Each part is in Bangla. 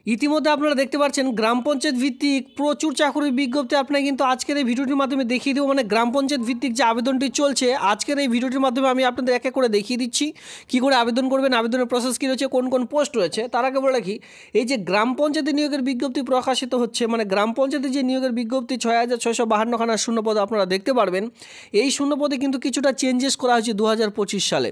ইতিমধ্যে আপনারা দেখতে পাচ্ছেন গ্রাম পঞ্চায়েত ভিত্তিক প্রচুর চাকরির বিজ্ঞপ্তি আপনাকে কিন্তু আজকের এই ভিডিওটির মাধ্যমে দেখিয়ে দেবো। মানে গ্রাম পঞ্চায়েত ভিত্তিক যে আবেদনটি চলছে আজকের এই ভিডিওটির মাধ্যমে আমি আপনাদের এক এক করে দেখিয়ে দিচ্ছি কী করে আবেদন করবেন, আবেদনের প্রসেস কী রয়েছে, কোন কোন পোস্ট রয়েছে। তার আগে বলে রাখি, এই যে গ্রাম পঞ্চায়েতে নিয়োগের বিজ্ঞপ্তি প্রকাশিত হচ্ছে, মানে গ্রাম পঞ্চায়েতে যে নিয়োগের বিজ্ঞপ্তি 6,652 খানা শূন্যপদ আপনারা দেখতে পারবেন। এই শূন্যপদে কিন্তু কিছুটা চেঞ্জেস করা হয়েছে 2025 সালে।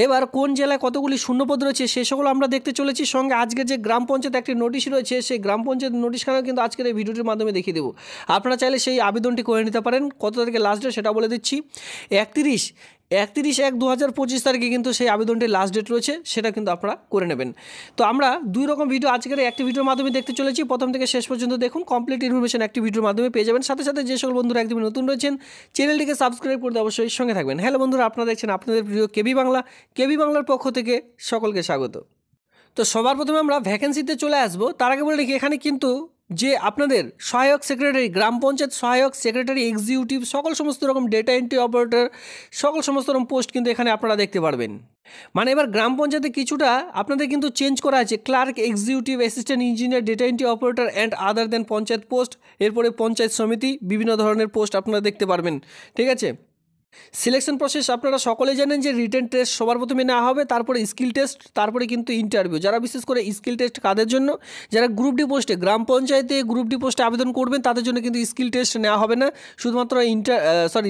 এবার কোন জেলায় কতগুলি শূন্যপদ রয়েছে সে সকল আমরা দেখতে চলেছি। সঙ্গে আজকের যে গ্রাম পঞ্চায়েত একটি নোটিশ রয়েছে সেই গ্রাম পঞ্চায়েত নোটিশখানা কিন্তু আজকের এই ভিডিওটির মাধ্যমে দেখিয়ে দেবো। আপনারা চাইলে সেই আবেদনটি করে নিতে পারেন। কত তারিখে লাস্ট ডেট সেটা বলে দিচ্ছি, 31/1/2025 তারিখে কিন্তু সেই আবেদনটির লাস্ট ডেট রয়েছে, সেটা কিন্তু আপনারা করে নেবেন। তো আমরা দুই রকম ভিডিও আজকের একটি ভিডিওর মাধ্যমে দেখতে চলেছি। প্রথম থেকে শেষ পর্যন্ত দেখুন, কমপ্লিট ইনফরমেশন একটি ভিডিওর মাধ্যমে পেয়ে যাবেন। সাথে সাথে যে সকল বন্ধুরা একদমই নতুন রয়েছেন চ্যানেলটিকে সাবস্ক্রাইব করতে অবশ্যই সঙ্গে থাকবেন। হ্যালো বন্ধুরা, আপনারা দেখছেন আপনাদের প্রিয় কেবি বাংলা। কেবি বাংলার পক্ষ থেকে সকলকে স্বাগত। তো সবার প্রথমে আমরা ভ্যাকেন্সিতে চলে আসবো। তার আগে বলে রাখি, এখানে কিন্তু যে আপনাদের সহায়ক সেক্রেটারি, গ্রাম পঞ্চায়েত সহায়ক সেক্রেটারি, এক্সিকিউটিভ, সমস্ত রকম ডেটা এন্ট্রি অপারেটর, সমস্ত রকম পোস্ট কিন্তু এখানে আপনারা দেখতে পারবেন। মানে এবার গ্রাম পঞ্চায়েতে কিছুটা আপনাদের কিন্তু চেঞ্জ করা আছে। Clerk, executive assistant engineer, data entry operator and other then panchayat post, এরপরে পঞ্চায়েত সমিতি, বিভিন্ন ধরনের পোস্ট আপনারা দেখতে পারবেন। ঠিক আছে, সিলেকশন প্রসেস আপনারা সকলে জানেন যে রিটেন টেস্ট সবার প্রথমে নেওয়া হবে, তারপরে স্কিল টেস্ট, তারপরে কিন্তু ইন্টারভিউ। যারা বিশেষ করে স্কিল টেস্ট কাদের জন্য, যারা গ্রুপ ডি পোস্টে, গ্রাম পঞ্চায়েতে গ্রুপ ডি পোস্টে আবেদন করবেন তাদের জন্য কিন্তু স্কিল টেস্ট নেওয়া হবে না, শুধুমাত্র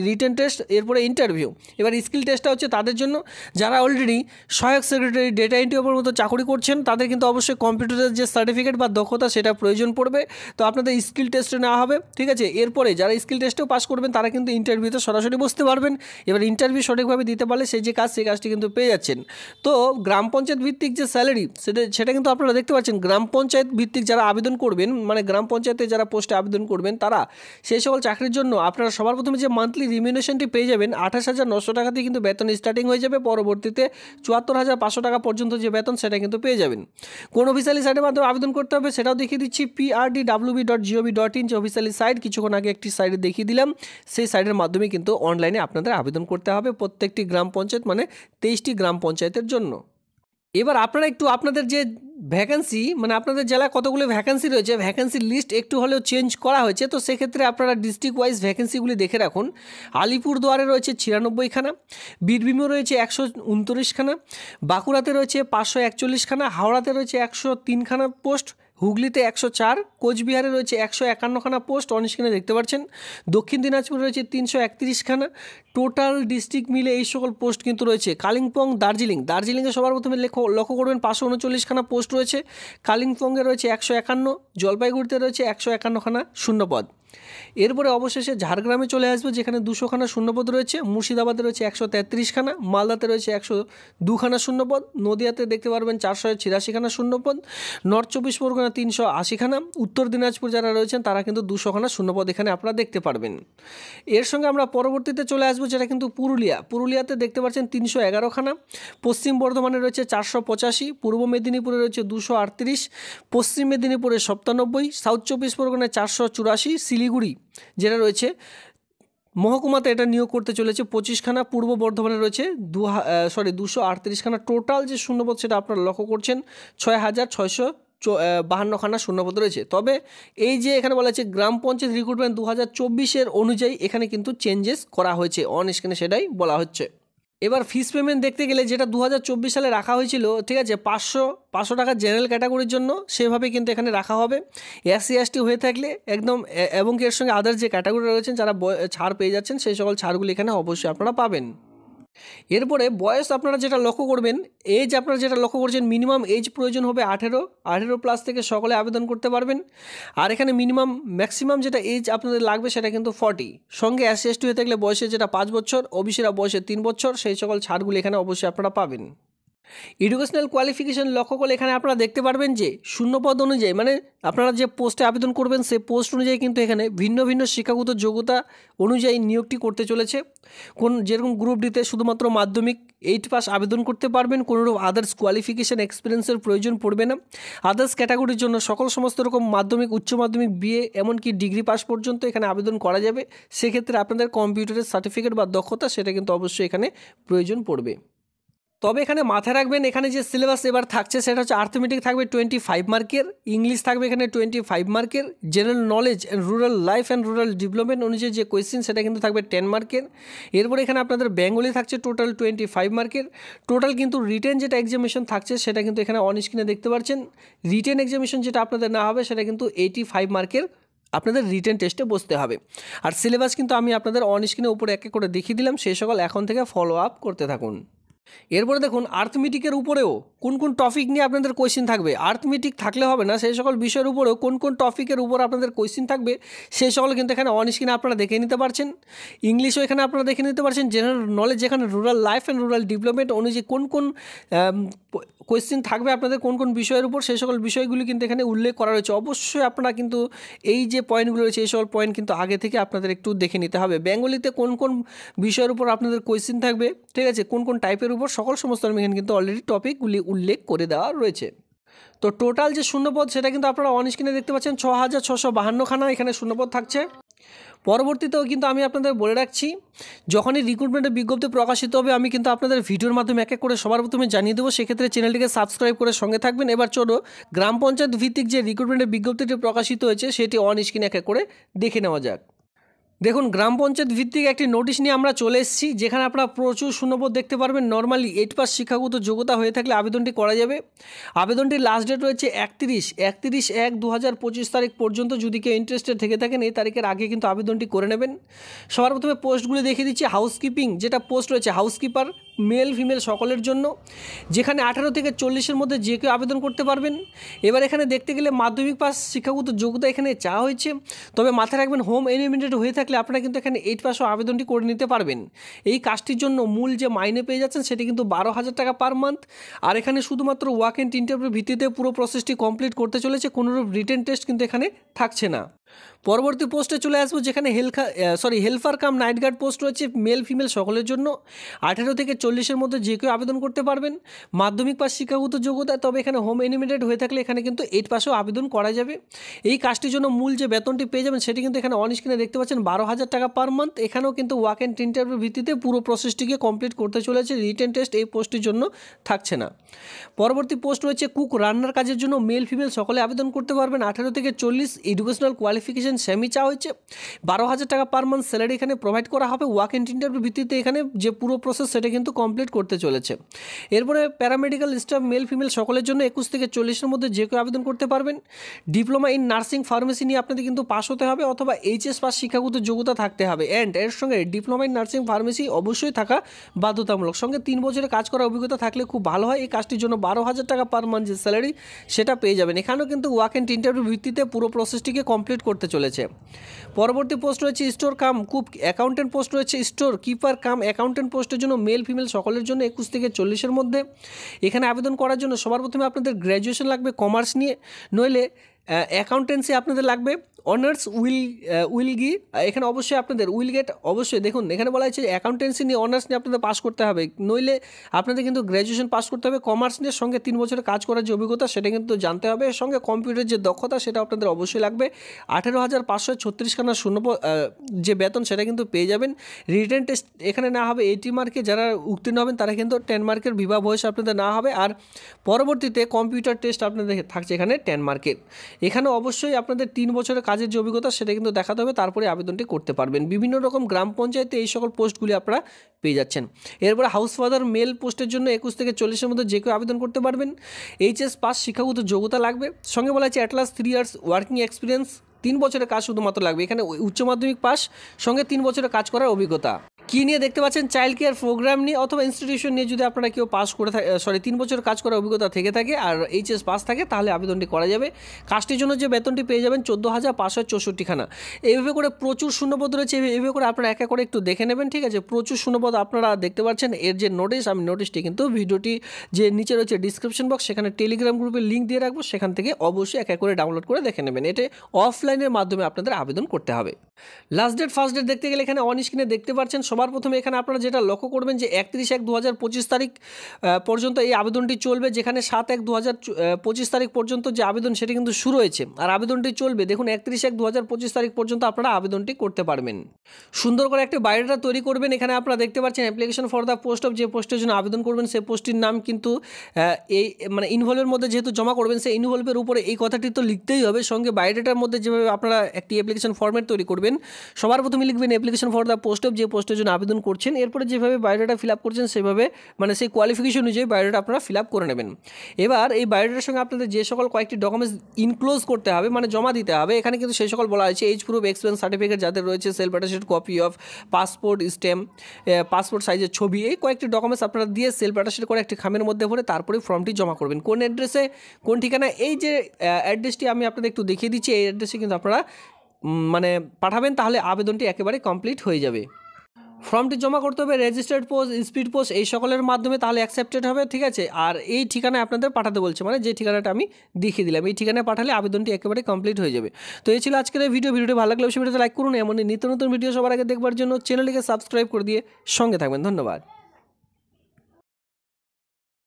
রিটেন টেস্ট এরপরে ইন্টারভিউ। এবার স্কিল টেস্টটা হচ্ছে তাদের জন্য যারা অলরেডি সহায়ক সেক্রেটারি, ডেটা এন্ট্রি অপারেটর মতো চাকরি করছেন, তাদের কিন্তু অবশ্যই কম্পিউটারের যে সার্টিফিকেট বা দক্ষতা সেটা প্রয়োজন পড়বে। তো আপনাদের স্কিল টেস্টে নেওয়া হবে। ঠিক আছে, এরপরে যারা স্কিল টেস্টেও পাস করবেন তারা কিন্তু ইন্টারভিউতে সরাসরি বসতে পারবেন। এবার ইন্টারভিউ সঠিকভাবে দিতে পারলে সেই কাজটি কিন্তু পেয়ে যাচ্ছেন। তো গ্রাম পঞ্চায়েত ভিত্তিক যে স্যালারি সেটা কিন্তু আপনারা দেখতে পাচ্ছেন। গ্রাম পঞ্চায়েত ভিত্তিক যারা আবেদন করবেন, মানে গ্রাম পঞ্চায়েতে যারা পোস্টে আবেদন করবেন তারা সেই সকল চাকরির জন্য আপনারা সবার প্রথমে যে মান্থলি রিমিউনেশনটি পেয়ে যাবেন 28,900 টাকা দিয়ে কিন্তু বেতন স্টার্টিং হয়ে যাবে। পরবর্তীতে 74,500 টাকা পর্যন্ত যে বেতন সেটা কিন্তু পেয়ে যাবেন। কোন অফিসিয়ালি সাইটের মাধ্যমে আবেদন করতে হবে সেটাও দেখিয়ে দিচ্ছি, prdwb.gov.in যে অফিসিয়ালি সাইট, কিছুক্ষণ আগে একটি সাইটে দেখিয়ে দিলাম। সেই সাইটের মাধ্যমে কিন্তু অনলাইনে আপনাদের আবেদন করতে হবে প্রত্যেকটি গ্রাম পঞ্চায়েত, মানে 23টি গ্রাম পঞ্চায়েতের জন্য। এবার আপনারা একটু আপনাদের যে ভ্যাকেন্সি, মানে আপনাদের জেলায় কতগুলো ভ্যাকেন্সি রয়েছে, ভ্যাকেন্সির লিস্ট একটু হলেও চেঞ্জ করা হয়েছে। তো সেক্ষেত্রে আপনারা ডিস্ট্রিক্ট ওয়াইজ ভ্যাকেন্সিগুলি দেখে রাখুন। আলিপুরদুয়ারে রয়েছে 96 খানা, বীরভূমে রয়েছে 129 খানা, বাঁকুড়াতে রয়েছে 541 খানা, হাওড়াতে রয়েছে 103 খানা পোস্ট, হুগলিতে 104, কোচবিহারে রয়েছে 151 খানা পোস্ট অন স্ক্রিনে দেখতে পাচ্ছেন, দক্ষিণ দিনাজপুরে রয়েছে 331 খানা। টোটাল ডিস্ট্রিক্ট মিলে এই সকল পোস্ট কিন্তু রয়েছে। কালিম্পং, দার্জিলিংয়ে সবার প্রথমে লক্ষ্য করবেন 539 খানা পোস্ট রয়েছে। কালিম্পংয়ে রয়েছে 151, জলপাইগুড়িতে রয়েছে 151 খানা শূন্যপদ। এরপরে অবশেষে ঝাড়গ্রামে চলে আসবে যেখানে 200 খানা শূন্যপদ রয়েছে। মুর্শিদাবাদে রয়েছে 133 খানা, মালদাতে রয়েছে 102 খানা শূন্যপদ, নদিয়াতে দেখতে পারবেন 486 খানা শূন্যপদ, নর্থ 24 পরগনা 380 খানা, উত্তর দিনাজপুর যারা রয়েছেন তারা কিন্তু 200 খানা শূন্যপদ এখানে আপনারা দেখতে পারবেন। এর সঙ্গে আমরা পরবর্তীতে চলে আসবো যেটা কিন্তু পুরুলিয়াতে দেখতে পাচ্ছেন 311 খানা, পশ্চিম বর্ধমানে রয়েছে 485, পূর্ব মেদিনীপুরে রয়েছে 238, পশ্চিম মেদিনীপুরে 97, সাউথ 24 পরগনায় 484, শিলিগুড়ি যেটা রয়েছে মহকুমাতে এটা নিয়োগ করতে চলেছে 25 খানা, পূর্ব বর্ধমানে রয়েছে 238 খানা। টোটাল যে শূন্যপদ সেটা আপনারা লক্ষ্য করছেন 6,652 খানা শূন্যপদ রয়েছে। তবে এই যে এখানে বলা হচ্ছে গ্রাম পঞ্চায়েত রিক্রুটমেন্ট 2024 অনুযায়ী এখানে কিন্তু চেঞ্জেস করা হয়েছে, অন স্ক্রিনে সেটাই বলা হচ্ছে। এবার ফিস পেমেন্ট দেখতে গেলে যেটা 2024 সালে রাখা হয়েছিল, ঠিক আছে, 500 টাকা জেনারেল ক্যাটাগরির জন্য সেভাবে কিন্তু এখানে রাখা হবে। SC ST হয়ে থাকলে একদম, এবং এর সঙ্গে আদার যে ক্যাটাগরি রয়েছেন যারা ছাড় পেয়ে যাচ্ছেন সেই সকল ছাড়গুলি এখানে অবশ্যই আপনারা পাবেন। এরপরে বয়স আপনারা যেটা লক্ষ্য করবেন, এজ আপনারা যেটা লক্ষ্য করছেন, মিনিমাম এজ প্রয়োজন হবে 18 প্লাস থেকে সকলে আবেদন করতে পারবেন। আর এখানে ম্যাক্সিমাম যেটা এজ আপনাদের লাগবে সেটা কিন্তু 40, সঙ্গে SC ST হয়ে থাকলে বয়সে যেটা 5 বছর, ওবিসিরা বয়সে 3 বছর, সেই সকল ছাড়গুলি এখানে অবশ্যই আপনারা পাবেন। এডুকেশনাল কোয়ালিফিকেশন লক্ষ্য করলে এখানে আপনারা দেখতে পারবেন যে শূন্যপদ অনুযায়ী, মানে আপনারা যে পোস্টে আবেদন করবেন সেই পোস্ট অনুযায়ী কিন্তু এখানে ভিন্ন ভিন্ন শিক্ষাগত যোগ্যতা অনুযায়ী নিয়োগটি করতে চলেছে। যেরকম গ্রুপ ডিতে শুধুমাত্র মাধ্যমিক 8 পাস আবেদন করতে পারবেন, কোনোরূপ আদার্স কোয়ালিফিকেশান এক্সপিরিয়েন্সের প্রয়োজন পড়বে না। আদার্স ক্যাটাগরির জন্য সমস্ত রকম মাধ্যমিক, উচ্চ মাধ্যমিক, BA এমনকি ডিগ্রি পাস পর্যন্ত এখানে আবেদন করা যাবে। সেক্ষেত্রে আপনাদের কম্পিউটারের সার্টিফিকেট বা দক্ষতা সেটা কিন্তু অবশ্যই এখানে প্রয়োজন পড়বে। তবে এখানে মাথায় রাখবেন, এখানে যে সিলেবাস এবার থাকছে সেটা হচ্ছে আর্থমেটিক থাকবে 25 মার্কের, ইংলিশ থাকবে এখানে 25 মার্কের, general knowledge and rural life and rural development অনুযায়ী যে কোয়েশ্চেন সেটা কিন্তু থাকবে 10 মার্কের। এরপরে এখানে আপনাদের বেঙ্গলি থাকছে টোটাল 25 মার্কের। টোটাল কিন্তু রিটেন যেটা এক্সামিনেশন থাকছে সেটা কিন্তু এখানে অন স্ক্রিনে দেখতে পাচ্ছেন। রিটেন এক্সামিনেশন যেটা আপনাদের না হবে সেটা কিন্তু 85 মার্কের আপনাদের রিটেন টেস্টে বসতে হবে। আর সিলেবাস কিন্তু আমি আপনাদের অন স্ক্রিনের উপরে এক এক করে দেখিয়ে দিলাম, সেই সকল এখন থেকে ফলো আপ করতে থাকুন। এরপরে দেখুন আর্থমেটিকের উপরেও কোন কোন টপিক নিয়ে আপনাদের কোয়েশ্চেন থাকবে। আর্থমেটিক থাকলে হবে না, সেই সকল বিষয়ের উপরেও কোন কোন টপিকের উপর আপনাদের কোয়েশ্চেন থাকবে সেই সকল কিন্তু এখানে অন স্ক্রিনে আপনারা দেখে নিতে পারছেন। ইংলিশও এখানে আপনারা দেখে নিতে পারছেন। জেনারেল নলেজ যেখানে rural life and rural development অনুযায়ী কোন কোন কোয়েশ্চেন থাকবে আপনাদের কোন কোন বিষয়ের উপর সেই সকল বিষয়গুলি কিন্তু এখানে উল্লেখ করা রয়েছে। অবশ্যই আপনারা কিন্তু এই যে পয়েন্টগুলো রয়েছে এই সকল পয়েন্ট কিন্তু আগে থেকে আপনাদের একটু দেখে নিতে হবে। বেঙ্গলিতে কোন কোন বিষয়ের উপর আপনাদের কোয়েশ্চেন থাকবে, ঠিক আছে, কোন কোন টাইপের উপর সমস্ত আমি এখানে কিন্তু অলরেডি টপিকগুলি উল্লেখ করে দেওয়া রয়েছে। তো টোটাল যে শূন্যপদ সেটা কিন্তু আপনারা অন স্ক্রিনে দেখতে পাচ্ছেন 6652 খানা এখানে শূন্যপদ থাকছে। পরবর্তীতেও কিন্তু আমি আপনাদের বলে রাখছি, যখনই রিক্রুটমেন্টের বিজ্ঞপ্তি প্রকাশিত হবে আমি কিন্তু আপনাদের ভিডিওর মাধ্যমে এক এক করে সবার প্রথমে জানিয়ে দেবো। সেক্ষেত্রে চ্যানেলটিকে সাবস্ক্রাইব করে সঙ্গে থাকবেন। এবার চলো গ্রাম পঞ্চায়েত ভিত্তিক যে রিক্রুটমেন্টের বিজ্ঞপ্তিটি প্রকাশিত হয়েছে সেটি অন স্ক্রিনে এক এক করে দেখে নেওয়া যাক। দেখুন গ্রাম পঞ্চায়েত ভিত্তিক একটি নোটিশ নিয়ে আমরা চলে এসেছি, যেখানে আপনারা প্রচুর শূন্যপদ দেখতে পারবেন। নর্মালি 8 পাস শিক্ষাগত যোগ্যতা হয়ে থাকলে আবেদনটি করা যাবে। আবেদনটির লাস্ট ডেট রয়েছে 31/1/2025 তারিখ পর্যন্ত। যদি কেউ ইন্টারেস্টেড থেকে থাকেন এই তারিখের আগে কিন্তু আবেদনটি করে নেবেন। সবার প্রথমে পোস্টগুলি দেখিয়ে দিচ্ছি। হাউসকিপিং যেটা পোস্ট রয়েছে, হাউসকিপার মেল ফিমেল সকলের জন্য, যেখানে 18 থেকে 40-এর মধ্যে যে কেউ আবেদন করতে পারবেন। এবার এখানে দেখতে গেলে মাধ্যমিক পাস শিক্ষাগত যোগ্যতা এখানে চাওয়া হয়েছে, তবে মাথায় রাখবেন হোম এলিমেন্টেড হয়ে থাকলে আপনারা কিন্তু এখানে 8 পাসও আবেদনটি করে নিতে পারবেন। এই কাজটির জন্য মূল যে মাইনে পেয়ে যাচ্ছেন সেটি কিন্তু 12,000 টাকা পার মান্থ। আর এখানে শুধুমাত্র ওয়াক এন্ড ইন্টারভিউ ভিত্তিতে পুরো প্রসেসটি কমপ্লিট করতে চলেছে, কোনোরূপ রিটেন টেস্ট কিন্তু এখানে থাকছে না। পরবর্তী পোস্টে চলে আসবো, যেখানে helper cum night guard post রয়েছে মেল ফিমেল সকলের জন্য। 18 থেকে 40-এর মধ্যে যে কেউ আবেদন করতে পারবেন। মাধ্যমিক পাস শিক্ষাগত যোগ্যতা, তবে এখানে হোম এনিমেটেড হয়ে থাকলে এখানে কিন্তু 8 পাসেও আবেদন করা যাবে। এই কাজটির জন্য মূল যে বেতনটি পেয়ে যাবেন সেটি কিন্তু এখানে অন স্ক্রিনে দেখতে পাচ্ছেন 12,000 টাকা পার মান্থ। এখানেও কিন্তু ওয়াক এন্ড ইন্টারভিউ ভিত্তিতে পুরো প্রসেসটিকে কমপ্লিট করতে চলেছে। রিটেন টেস্ট এই পোস্টের জন্য থাকছে না। পরবর্তী পোস্ট রয়েছে কুক রান্নার কাজের জন্য মেল ফিমেল সকলে আবেদন করতে পারবেন। 18 থেকে 40, এডুকেশনাল কোয়ালিফিকেশন সেমি চাওয়া হচ্ছে। 12,000 টাকা পার মান্থ স্যালারি এখানে প্রোভাইড করা হবে। ওয়াক এন্ড ইন্টারভিউ ভিত্তিতে এখানে যে পুরো প্রসেস সেটা কিন্তু কমপ্লিট করতে চলেছে। এরপরে প্যারামেডিক্যাল স্টাফ মেল ফিমেল সকলের জন্য 21 থেকে 40-এর মধ্যে যে কেউ আবেদন করতে পারবেন। ডিপ্লোমা ইন নার্সিং ফার্মেসি নিয়ে আপনাদের কিন্তু পাস হতে হবে অথবা এইচএস পাস শিক্ষাগত যোগ্যতা থাকতে হবে। অ্যান্ড এর সঙ্গে ডিপ্লোমা ইন নার্সিং ফার্মেসি অবশ্যই থাকা বাধ্যতামূলক। সঙ্গে 3 বছরের কাজ করার অভিজ্ঞতা থাকলে খুব ভালো হয়। এই কাজটির জন্য 12,000 টাকা পার মান্থ যে স্যালারি সেটা পেয়ে যাবেন। এখানেও কিন্তু ওয়াক এন্ড ইন্টারভিউ ভিত্তিতে পুরো প্রসেসটিকে কমপ্লিট করতে চলেছে। পরবর্তী পোস্ট রয়েছে স্টোর কাম কুক অ্যাকাউন্টেন্ট পোস্ট রয়েছে। স্টোর কিপার কাম অ্যাকাউন্টেন্ট পোস্টের জন্য মেল ফিমেল সকলের জন্য 21 থেকে 40-এর মধ্যে। এখানে আবেদন করার জন্য সবার প্রথমে আপনাদের গ্র্যাজুয়েশন লাগবে কমার্স নিয়ে, নইলে অ্যাকাউন্টেন্সি আপনাদের লাগবে অনার্স উইল এখানে অবশ্যই আপনাদের উইল গেট। অবশ্যই দেখুন এখানে বলা হয়েছে অ্যাকাউন্টেন্সি নিয়ে অনার্স নিয়ে আপনাদের পাস করতে হবে, নইলে আপনাদের কিন্তু গ্র্যাজুয়েশন পাস করতে হবে। কমার্স নিয়ে সঙ্গে 3 বছরের কাজ করার যে অভিজ্ঞতা সেটা কিন্তু জানতে হবে। এর সঙ্গে কম্পিউটারের যে দক্ষতা সেটা আপনাদের অবশ্যই লাগবে। 18,536 খানা যে বেতন সেটা কিন্তু পেয়ে যাবেন। রিটেন টেস্ট এখানে না হবে 80 মার্কে, যারা উত্তীর্ণ হবেন তারা কিন্তু 10 মার্কের বিভাগ বয়স আপনাদের না হবে। আর পরবর্তীতে কম্পিউটার টেস্ট আপনাদের থাকছে এখানে 10 মার্কের। এখানে অবশ্যই আপনাদের 3 বছরের কাজের যে অভিজ্ঞতা সেটা কিন্তু দেখাতে হবে, তারপরে আবেদনটি করতে পারবেন। বিভিন্ন রকম গ্রাম পঞ্চায়েতে এই সকল পোস্টগুলি আপনারা পেয়ে যাচ্ছেন। এরপরে হাউস ফাদার মেল পোস্টের জন্য 21 থেকে 40-এর মধ্যে যে কেউ আবেদন করতে পারবেন। এইচএস পাস শিক্ষাগত যোগ্যতা লাগবে। সঙ্গে বলা হচ্ছে অ্যাটলাস 3 ইয়ার্স ওয়ার্কিং এক্সপিরিয়েন্স, 3 বছরের কাজ শুধুমাত্র লাগবে। এখানে উচ্চ মাধ্যমিক পাস সঙ্গে 3 বছরের কাজ করার অভিজ্ঞতা। কী নিয়ে দেখতে পাচ্ছেন, চাইল্ড কেয়ার প্রোগ্রাম নিয়ে অথবা ইনস্টিটিউশন নিয়ে যদি আপনারা কেউ পাস করে থাকে 3 বছর কাজ করার অভিজ্ঞতা থেকে থাকে আর এইচএস পাস থাকে তাহলে আবেদনটি করা যাবে। কাজটির জন্য যে বেতনটি পেয়ে যাবেন 14,564 খানা। এইভাবে করে প্রচুর শূন্যপদ রয়েছে, এইভাবে করে আপনারা এক এক করে একটু দেখে নেবেন, ঠিক আছে। প্রচুর শূন্যপদ আপনারা দেখতে পাচ্ছেন। এর যে নোটিশ, আমি নোটিশটি কিন্তু ভিডিওটি যে নিচে রয়েছে ডিসক্রিপশন বক্স সেখানে টেলিগ্রাম গ্রুপের লিঙ্ক দিয়ে রাখবো, সেখান থেকে অবশ্যই এক এক করে ডাউনলোড করে দেখে নেবেন। এটা অফলাইনের মাধ্যমে আপনাদের আবেদন করতে হবে। লাস্ট ডেট ফার্স্ট ডেট দেখতে গেলে এখানে অন স্ক্রিনে দেখতে পাচ্ছেন সবার প্রথমে এখানে আপনারা যেটা লক্ষ্য করবেন যে 31/1/2025 তারিখ পর্যন্ত এই আবেদনটি চলবে, যেখানে 7/1/2025 তারিখ পর্যন্ত যে আবেদন সেটি কিন্তু শুরু হয়েছে আর আবেদনটি চলবে। দেখুন 31/1/2025 তারিখ পর্যন্ত আপনারা আবেদনটি করতে পারবেন। সুন্দর করে একটি বায়োডাটা তৈরি করবেন। এখানে আপনারা দেখতে পাচ্ছেন application for the post of, যে পোস্টের জন্য আবেদন করবেন সেই পোস্টটির নাম কিন্তু এই মানে ইনভলভের মধ্যে যেহেতু জমা করবেন সেই ইনভলভের উপরে এই কথাটি তো লিখতেই হবে। সঙ্গে বায়োডাটার মধ্যে যেভাবে আপনারা একটি অ্যাপ্লিকেশন ফর্মেট তৈরি করবেন, সবার প্রথমে লিখবেন application for the post of, যে পোস্টের জন্য আবেদন করছেন। এরপরে যেভাবে বায়োডাটা ফিল আপ করছেন সেভাবে মানে সেই কোয়ালিফিকেশন অনুযায়ী বায়োডাটা আপনারা ফিল আপ করে নেবেন। এবার এই বায়োডাটার সঙ্গে আপনাদের যে সকল কয়েকটি ডকুমেন্টস ইনক্লোজ করতে হবে মানে জমা দিতে হবে, এখানে কিন্তু সেই সকল বলা হয়েছে এজ প্রুফ, এক্সপেরিয়েন্স সার্টিফিকেট যাদের রয়েছে, self attested copy of passport stamp, passport সাইজের ছবি, এই কয়েকটি ডকুমেন্টস আপনারা দিয়ে সেলফ অ্যাটাস্টেড করে একটি খামের মধ্যে ভরে তারপরে ফর্মটি জমা করবেন। কোন অ্যাড্রেসে, কোন ঠিকানা, এই যে অ্যাড্রেসটি আমি আপনাদের একটু দেখিয়ে দিচ্ছি, এই অ্যাড্রেসে কিন্তু আপনারা মানে পাঠাবেন, তাহলে আবেদনটি একেবারে কমপ্লিট হয়ে যাবে। ফর্মটি জমা করতে হবে রেজিস্টার্ড পোস্ট, স্পিড পোস্ট এই সকলের মাধ্যমে, তাহলে অ্যাকসেপ্টেড হবে, ঠিক আছে। আর এই ঠিকানায় আপনাদের পাঠাতে বলছে, মানে যে ঠিকানাটা আমি দেখিয়ে দিলাম এই ঠিকানায় পাঠালে আবেদনটি একেবারে কমপ্লিট হয়ে যাবে। তো এই ছিল আজকের এই ভিডিওটি ভালো লাগলে অবশ্যই ভিডিওতে লাইক করুন। এমন নিত্য নতুন ভিডিও সবার আগে দেখবার জন্য চ্যানেলটিকে সাবস্ক্রাইব করে দিয়ে সঙ্গে থাকবেন। ধন্যবাদ।